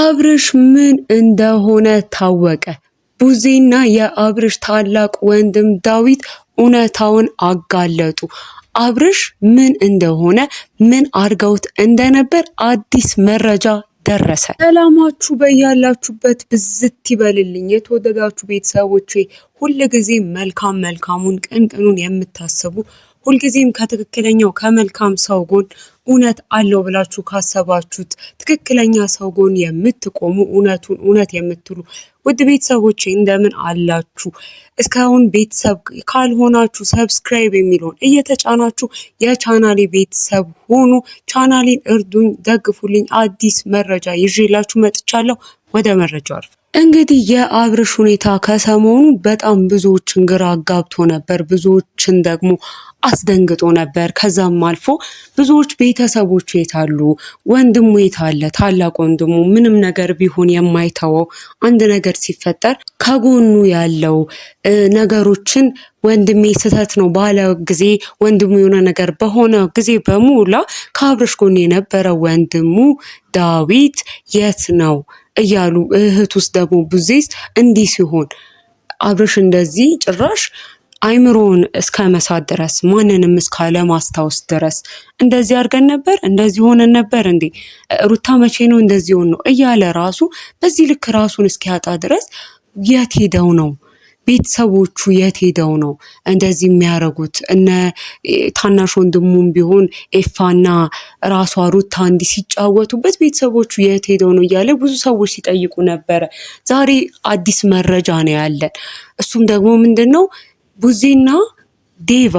አብርሽ ምን እንደሆነ ታወቀ። ቡዜና የአብርሽ ታላቅ ወንድም ዳዊት እውነታውን አጋለጡ። አብርሽ ምን እንደሆነ ምን አድርገውት እንደነበር አዲስ መረጃ ደረሰ። ሰላማችሁ በያላችሁበት ብዝት ይበልልኝ። የተወደዳችሁ ቤተሰቦቼ ሁልጊዜ መልካሙን ቅንቅኑን የምታስቡ ሁልጊዜም ከትክክለኛው ከመልካም ሰው ጎን እውነት አለው ብላችሁ ካሰባችሁት ትክክለኛ ሰው ጎን የምትቆሙ እውነቱን እውነት የምትሉ ውድ ቤተሰቦቼ እንደምን አላችሁ? እስካሁን ቤተሰብ ካልሆናችሁ ሰብስክራይብ የሚለውን እየተጫናችሁ የቻናሌ ቤተሰብ ሆኑ። ቻናሌን እርዱኝ፣ ደግፉልኝ። አዲስ መረጃ ይዤላችሁ መጥቻለሁ። ወደ መረጃው አልፍ። እንግዲህ የአብርሽ ሁኔታ ከሰሞኑ በጣም ብዙዎችን ግራ አጋብቶ ነበር፣ ብዙዎችን ደግሞ አስደንግጦ ነበር። ከዛም አልፎ ብዙዎች ቤተሰቦቹ የታሉ፣ ወንድሙ የታለ፣ ታላቅ ወንድሙ ምንም ነገር ቢሆን የማይተወው አንድ ነገር ሲፈጠር ከጎኑ ያለው ነገሮችን ወንድሜ ስህተት ነው ባለ ጊዜ ወንድሙ የሆነ ነገር በሆነ ጊዜ በሙላ ከአብርሽ ጎን የነበረ ወንድሙ ዳዊት የት ነው እያሉ እህት ውስጥ ደግሞ ቡዜስ እንዲህ ሲሆን አብርሽ እንደዚህ ጭራሽ አይምሮውን እስከ መሳት ድረስ ማንንም እስካለ ማስታወስ ድረስ እንደዚህ አድርገን ነበር፣ እንደዚህ ሆነን ነበር እንዴ፣ ሩታ መቼ ነው እንደዚህ ሆነ ነው እያለ ራሱ በዚህ ልክ ራሱን እስኪያጣ ድረስ የት ሄደው ነው ቤተሰቦቹ የት ሄደው ነው እንደዚህ የሚያረጉት? እነ ታናሽ ወንድሙም ቢሆን ኤፋና ራሷ ሩታ እንዲህ ሲጫወቱበት ቤተሰቦቹ የት ሄደው ነው እያለ ብዙ ሰዎች ሲጠይቁ ነበረ። ዛሬ አዲስ መረጃ ነው ያለን። እሱም ደግሞ ምንድነው ቡዜና ዴቫ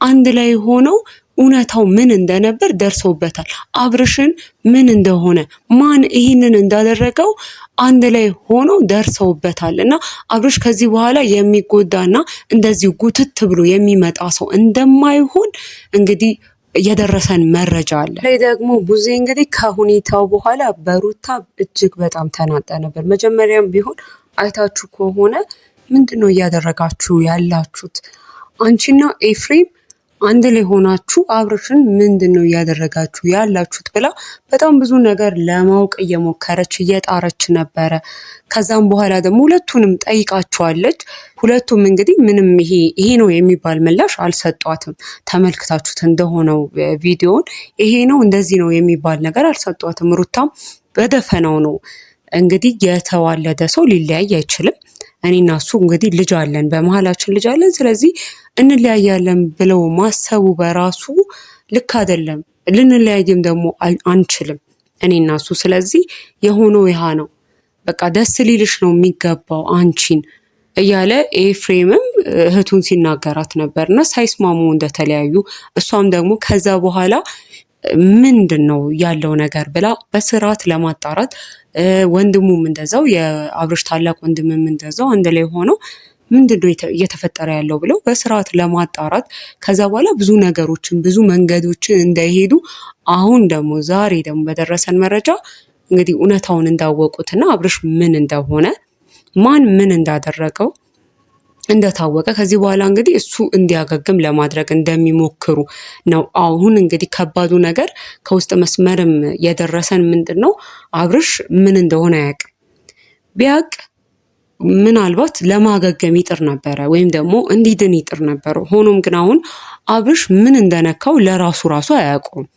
አንድ ላይ ሆነው እውነታው ምን እንደነበር ደርሰውበታል። አብርሽን ምን እንደሆነ ማን ይህንን እንዳደረገው አንድ ላይ ሆኖ ደርሰውበታል። እና አብርሽ ከዚህ በኋላ የሚጎዳና እንደዚህ ጉትት ብሎ የሚመጣ ሰው እንደማይሆን እንግዲህ የደረሰን መረጃ አለ። ላይ ደግሞ ቡዜ እንግዲህ ከሁኔታው በኋላ በሩታ እጅግ በጣም ተናጠ ነበር። መጀመሪያም ቢሆን አይታችሁ ከሆነ ምንድነው እያደረጋችሁ ያላችሁት? አንቺና ኤፍሬም አንድ ላይ ሆናችሁ አብርሽን ምንድነው እያደረጋችሁ ያላችሁት ብላ በጣም ብዙ ነገር ለማወቅ እየሞከረች እየጣረች ነበረ። ከዛም በኋላ ደግሞ ሁለቱንም ጠይቃቸዋለች። ሁለቱም እንግዲህ ምንም ይሄ ነው የሚባል ምላሽ አልሰጧትም። ተመልክታችሁት እንደሆነው ቪዲዮን ይሄ ነው እንደዚህ ነው የሚባል ነገር አልሰጧትም። ሩታም በደፈናው ነው እንግዲህ የተዋለደ ሰው ሊለያይ አይችልም። እኔና እሱ እንግዲህ ልጅ አለን፣ በመሀላችን ልጅ አለን፣ ስለዚህ እንለያያለን ብለው ማሰቡ በራሱ ልክ አይደለም። ልንለያይም ደግሞ አንችልም እኔና እሱ። ስለዚህ የሆነው ይሃ ነው። በቃ ደስ ሊልሽ ነው የሚገባው አንቺን እያለ ኤፍሬምም እህቱን ሲናገራት ነበርና ሳይስማሙ እንደተለያዩ እሷም ደግሞ ከዛ በኋላ ምንድን ነው ያለው ነገር ብላ በስርዓት ለማጣራት ወንድሙም እንደዛው የአብርሽ ታላቅ ወንድምም እንደዛው አንድ ላይ ሆነው ምንድነው እየተፈጠረ ያለው ብለው በስርዓት ለማጣራት ከዛ በኋላ ብዙ ነገሮችን ብዙ መንገዶችን እንዳይሄዱ አሁን ደግሞ ዛሬ ደግሞ በደረሰን መረጃ እንግዲህ እውነታውን እንዳወቁትና አብርሽ ምን እንደሆነ ማን ምን እንዳደረገው እንደታወቀ ከዚህ በኋላ እንግዲህ እሱ እንዲያገግም ለማድረግ እንደሚሞክሩ ነው። አሁን እንግዲህ ከባዱ ነገር ከውስጥ መስመርም የደረሰን ምንድነው አብርሽ ምን እንደሆነ አያውቅም። ቢያውቅ ምናልባት ለማገገም ይጥር ነበረ ወይም ደግሞ እንዲድን ይጥር ነበረ። ሆኖም ግን አሁን አብርሽ ምን እንደነካው ለራሱ አያውቀውም።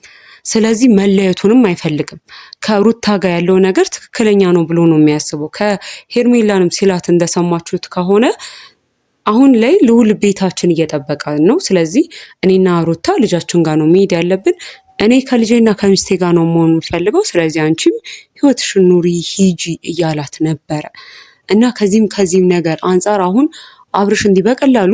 ስለዚህ መለየቱንም አይፈልግም። ከሩታ ጋር ያለው ነገር ትክክለኛ ነው ብሎ ነው የሚያስበው። ከሄርሜላንም ሲላት እንደሰማችሁት ከሆነ አሁን ላይ ልዑል ቤታችን እየጠበቀ ነው። ስለዚህ እኔና ሩታ ልጃችን ጋር ነው መሄድ ያለብን። እኔ ከልጄና ከሚስቴ ጋር ነው መሆን የምፈልገው። ስለዚህ አንቺም ህይወትሽን ኑሪ ሂጂ እያላት ነበረ እና ከዚህም ነገር አንጻር አሁን አብርሽ እንዲህ በቀላሉ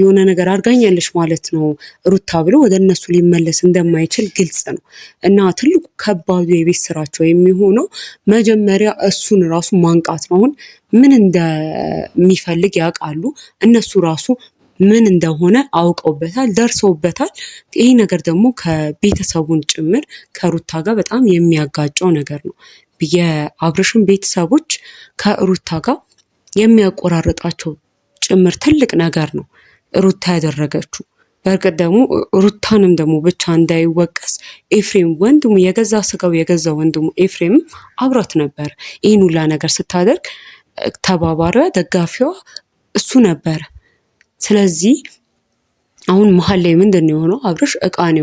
የሆነ ነገር አድርጋኛለች ማለት ነው ሩታ ብሎ ወደ እነሱ ሊመለስ እንደማይችል ግልጽ ነው። እና ትልቁ ከባዱ የቤት ስራቸው የሚሆነው መጀመሪያ እሱን ራሱ ማንቃት ነው። አሁን ምን እንደሚፈልግ ያውቃሉ። እነሱ ራሱ ምን እንደሆነ አውቀውበታል፣ ደርሰውበታል። ይህ ነገር ደግሞ ከቤተሰቡን ጭምር ከሩታ ጋር በጣም የሚያጋጨው ነገር ነው። የአብርሽን ቤተሰቦች ከሩታ ጋር የሚያቆራርጣቸው ጭምር ትልቅ ነገር ነው ሩታ ያደረገችው። በእርግጥ ደግሞ ሩታንም ደግሞ ብቻ እንዳይወቀስ ኤፍሬም ወንድሙ የገዛ ስጋው የገዛ ወንድሙ ኤፍሬም አብሯት ነበር። ይህን ሁላ ነገር ስታደርግ ተባባሪዋ ደጋፊዋ እሱ ነበረ። ስለዚህ አሁን መሀል ላይ ምንድን ነው የሆነው? አብርሽ እቃ ነው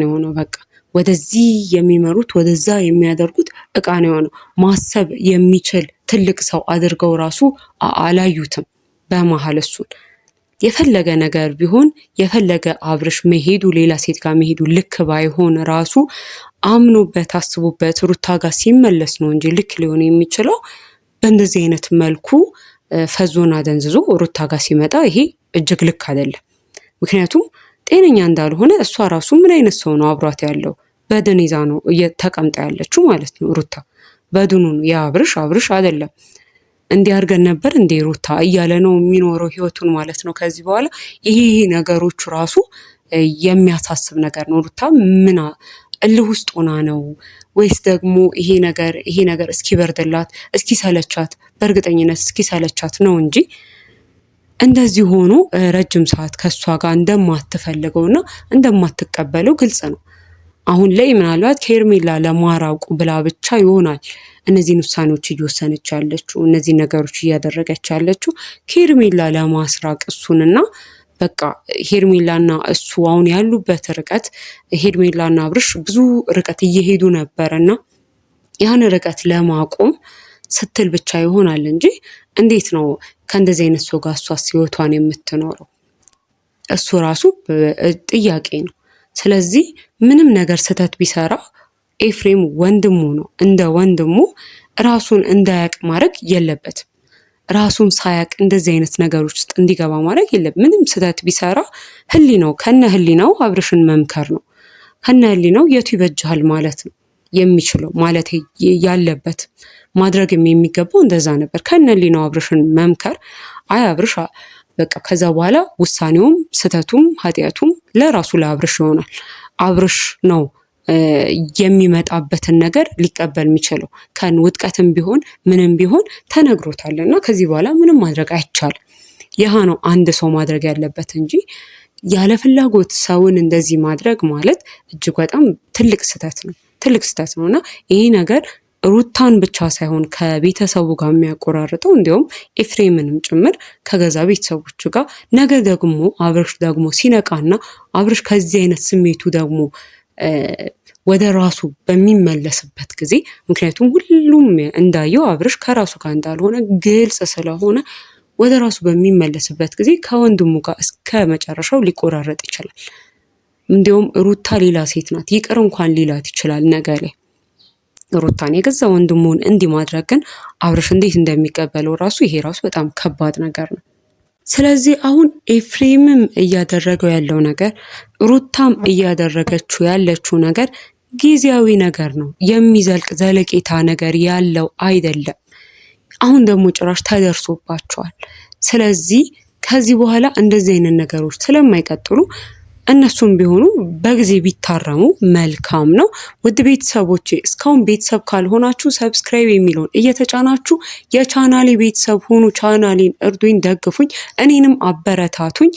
የሆነው በቃ ወደዚህ የሚመሩት ወደዛ የሚያደርጉት እቃ ነው የሆነው። ማሰብ የሚችል ትልቅ ሰው አድርገው ራሱ አላዩትም። በመሀል እሱን የፈለገ ነገር ቢሆን የፈለገ አብርሽ መሄዱ ሌላ ሴት ጋር መሄዱ ልክ ባይሆን ራሱ አምኖበት አስቦበት ሩታ ጋር ሲመለስ ነው እንጂ ልክ ሊሆን የሚችለው በእንደዚህ አይነት መልኩ ፈዞና ደንዝዞ ሩታ ጋር ሲመጣ ይሄ እጅግ ልክ አይደለም። ምክንያቱም ጤነኛ እንዳልሆነ እሷ ራሱ ምን አይነት ሰው ነው አብሯት ያለው? በድን ይዛ ነው ተቀምጣ ያለችው ማለት ነው። ሩታ በድኑ ነው የአብርሽ አይደለም። እንዲህ አድርገን ነበር እንዴ ሩታ እያለ ነው የሚኖረው ህይወቱን ማለት ነው። ከዚህ በኋላ ይሄ ነገሮቹ ራሱ የሚያሳስብ ነገር ነው። ሩታ ምን እልህ ውስጥ ሆና ነው ወይስ ደግሞ ይሄ ነገር እስኪበርድላት እስኪሰለቻት፣ በእርግጠኝነት እስኪሰለቻት ነው እንጂ እንደዚህ ሆኖ ረጅም ሰዓት ከሷ ጋር እንደማትፈልገውና እንደማትቀበለው ግልጽ ነው። አሁን ላይ ምናልባት ከሄርሜላ ለማራቁ ብላ ብቻ ይሆናል እነዚህን ውሳኔዎች እየወሰነች ያለችው፣ እነዚህ ነገሮች እያደረገች ያለችው ከሄርሜላ ለማስራቅ እሱንና በቃ ሄርሜላና እሱ አሁን ያሉበት ርቀት ሄርሜላና አብርሽ ብዙ ርቀት እየሄዱ ነበርና ያን ርቀት ለማቆም ስትል ብቻ ይሆናል እንጂ እንዴት ነው ከእንደዚህ አይነት ሰው ጋር እሷስ ህይወቷን የምትኖረው? እሱ ራሱ ጥያቄ ነው። ስለዚህ ምንም ነገር ስህተት ቢሰራ ኤፍሬም ወንድሙ ነው። እንደ ወንድሙ ራሱን እንዳያቅ ማድረግ የለበትም። ራሱን ሳያቅ እንደዚህ አይነት ነገሮች ውስጥ እንዲገባ ማድረግ የለበትም። ምንም ስህተት ቢሰራ ከነ ህሊናው አብርሽን መምከር ነው። ከነ ህሊናው የቱ ይበጃል ማለት ነው የሚችለው ማለት ያለበት ማድረግም የሚገባው እንደዛ ነበር። ከነ ህሊናው አብርሽን መምከር አይ አብርሽ በቃ ከዛ በኋላ ውሳኔውም ስህተቱም ኃጢአቱም ለራሱ ለአብርሽ ይሆናል። አብርሽ ነው የሚመጣበትን ነገር ሊቀበል የሚችለው። ውጥቀትም ቢሆን ምንም ቢሆን ተነግሮታልና ከዚህ በኋላ ምንም ማድረግ አይቻልም። ይህ ነው አንድ ሰው ማድረግ ያለበት እንጂ ያለ ፍላጎት ሰውን እንደዚህ ማድረግ ማለት እጅግ በጣም ትልቅ ስህተት ነው እና ይሄ ነገር ሩታን ብቻ ሳይሆን ከቤተሰቡ ጋር የሚያቆራርጠው እንዲሁም ኤፍሬምንም ጭምር ከገዛ ቤተሰቦቹ ጋር ነገ ደግሞ አብርሽ ደግሞ ሲነቃና አብርሽ ከዚህ አይነት ስሜቱ ደግሞ ወደ ራሱ በሚመለስበት ጊዜ ምክንያቱም ሁሉም እንዳየው አብርሽ ከራሱ ጋር እንዳልሆነ ግልጽ ስለሆነ ወደ ራሱ በሚመለስበት ጊዜ ከወንድሙ ጋር እስከ መጨረሻው ሊቆራረጥ ይችላል። እንዲሁም ሩታ ሌላ ሴት ናት፣ ይቅር እንኳን ሊላት ይችላል ነገ ላይ ሩታን የገዛ ወንድሙን እንዲህ ማድረግ ግን አብርሽ እንዴት እንደሚቀበለው ራሱ ይሄ ራሱ በጣም ከባድ ነገር ነው። ስለዚህ አሁን ኤፍሬምም እያደረገው ያለው ነገር ሩታም እያደረገችው ያለችው ነገር ጊዜያዊ ነገር ነው፣ የሚዘልቅ ዘለቄታ ነገር ያለው አይደለም። አሁን ደግሞ ጭራሽ ተደርሶባቸዋል። ስለዚህ ከዚህ በኋላ እንደዚህ አይነት ነገሮች ስለማይቀጥሉ እነሱም ቢሆኑ በጊዜ ቢታረሙ መልካም ነው። ውድ ቤተሰቦቼ እስካሁን ቤተሰብ ካልሆናችሁ ሰብስክራይብ የሚለውን እየተጫናችሁ የቻናሌ ቤተሰብ ሆኑ። ቻናሌን እርዱኝ፣ ደግፉኝ፣ እኔንም አበረታቱኝ።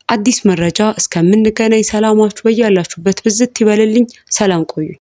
አዲስ መረጃ እስከምንገናኝ ሰላማችሁ በያላችሁበት ብዝት ይበልልኝ። ሰላም ቆዩ።